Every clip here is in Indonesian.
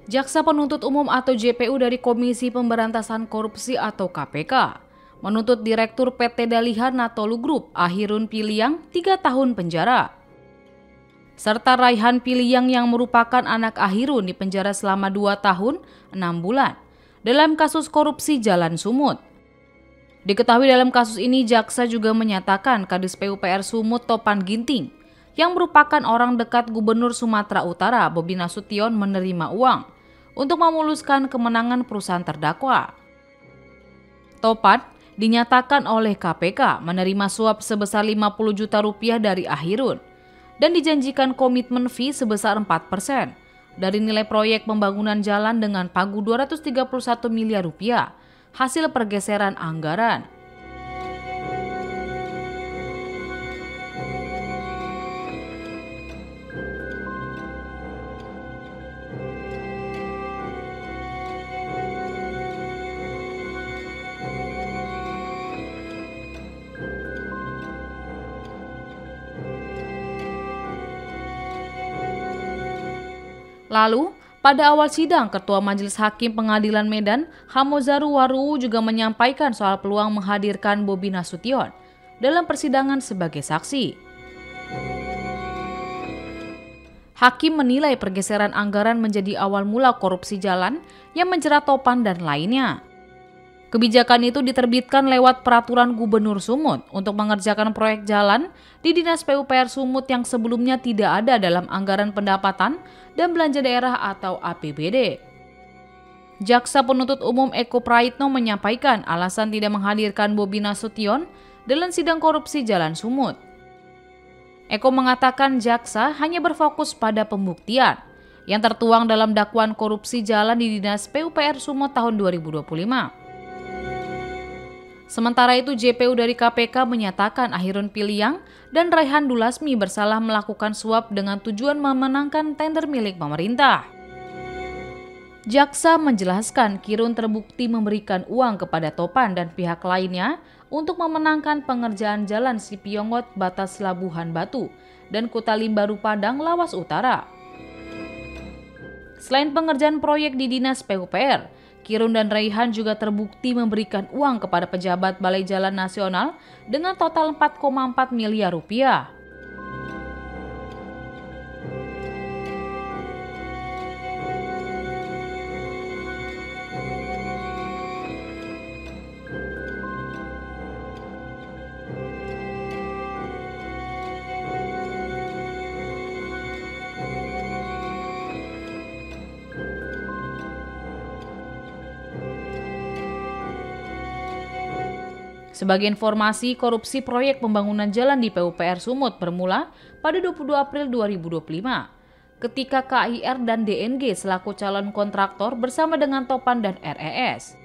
Jaksa Penuntut Umum atau JPU dari Komisi Pemberantasan Korupsi atau KPK menuntut Direktur PT Dalihan Natolu Group Ahirun Piliang 3 tahun penjara. Serta Raihan Piliang yang merupakan anak Ahirun dipenjara selama 2 tahun 6 bulan dalam kasus korupsi Jalan Sumut. Diketahui dalam kasus ini jaksa juga menyatakan Kadis PUPR Sumut Topan Ginting yang merupakan orang dekat Gubernur Sumatera Utara Bobi Nasution menerima uang untuk memuluskan kemenangan perusahaan terdakwa. Topan dinyatakan oleh KPK menerima suap sebesar 50 juta rupiah dari Ahirun dan dijanjikan komitmen fee sebesar 4% dari nilai proyek pembangunan jalan dengan pagu 231 miliar rupiah hasil pergeseran anggaran. Lalu, pada awal sidang, Ketua Majelis Hakim Pengadilan Medan, Hamozaru Waruwu juga menyampaikan soal peluang menghadirkan Bobi Nasution dalam persidangan sebagai saksi. Hakim menilai pergeseran anggaran menjadi awal mula korupsi jalan yang menjerat Topan dan lainnya. Kebijakan itu diterbitkan lewat peraturan Gubernur Sumut untuk mengerjakan proyek jalan di Dinas PUPR Sumut yang sebelumnya tidak ada dalam anggaran pendapatan dan belanja daerah atau APBD. Jaksa Penuntut Umum Eko Praitno menyampaikan alasan tidak menghadirkan Bobi Nasution dalam sidang korupsi Jalan Sumut. Eko mengatakan jaksa hanya berfokus pada pembuktian yang tertuang dalam dakwaan korupsi jalan di Dinas PUPR Sumut tahun 2025. Sementara itu, JPU dari KPK menyatakan Ahirun Piliang dan Raihan Dulasmi bersalah melakukan suap dengan tujuan memenangkan tender milik pemerintah. Jaksa menjelaskan Kirun terbukti memberikan uang kepada Topan dan pihak lainnya untuk memenangkan pengerjaan jalan Sipiongot Batas Labuhan Batu dan Kutalim Baru Padang Lawas Utara. Selain pengerjaan proyek di Dinas PUPR, Kirun dan Raihan juga terbukti memberikan uang kepada pejabat Balai Jalan Nasional dengan total 4,4 miliar rupiah. Sebagai informasi, korupsi proyek pembangunan jalan di PUPR Sumut bermula pada 22 April 2025 ketika KIR dan DNG selaku calon kontraktor bersama dengan Topan dan RES.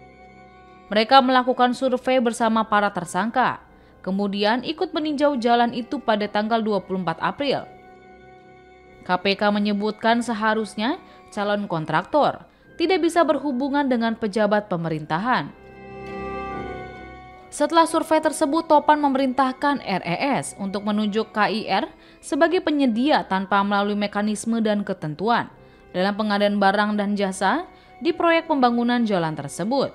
Mereka melakukan survei bersama para tersangka, kemudian ikut meninjau jalan itu pada tanggal 24 April. KPK menyebutkan seharusnya calon kontraktor tidak bisa berhubungan dengan pejabat pemerintahan. Setelah survei tersebut, Topan memerintahkan RES untuk menunjuk KIR sebagai penyedia tanpa melalui mekanisme dan ketentuan dalam pengadaan barang dan jasa di proyek pembangunan jalan tersebut.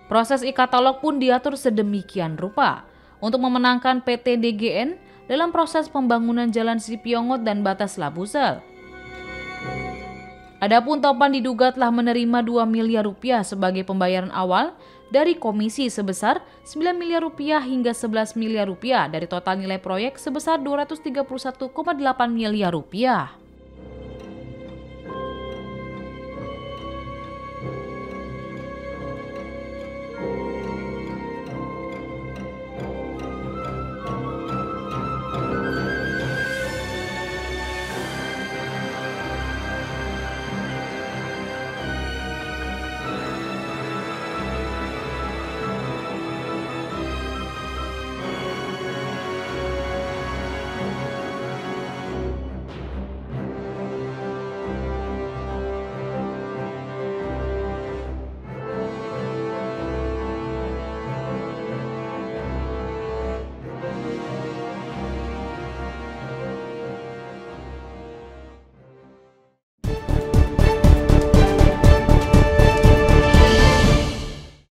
Proses e-katalog pun diatur sedemikian rupa untuk memenangkan PT DGN dalam proses pembangunan jalan Sipiongot dan Batas Labusel. Adapun Topan diduga telah menerima 2 miliar rupiah sebagai pembayaran awal dari komisi sebesar 9 miliar rupiah hingga 11 miliar rupiah dari total nilai proyek sebesar 231,8 miliar rupiah.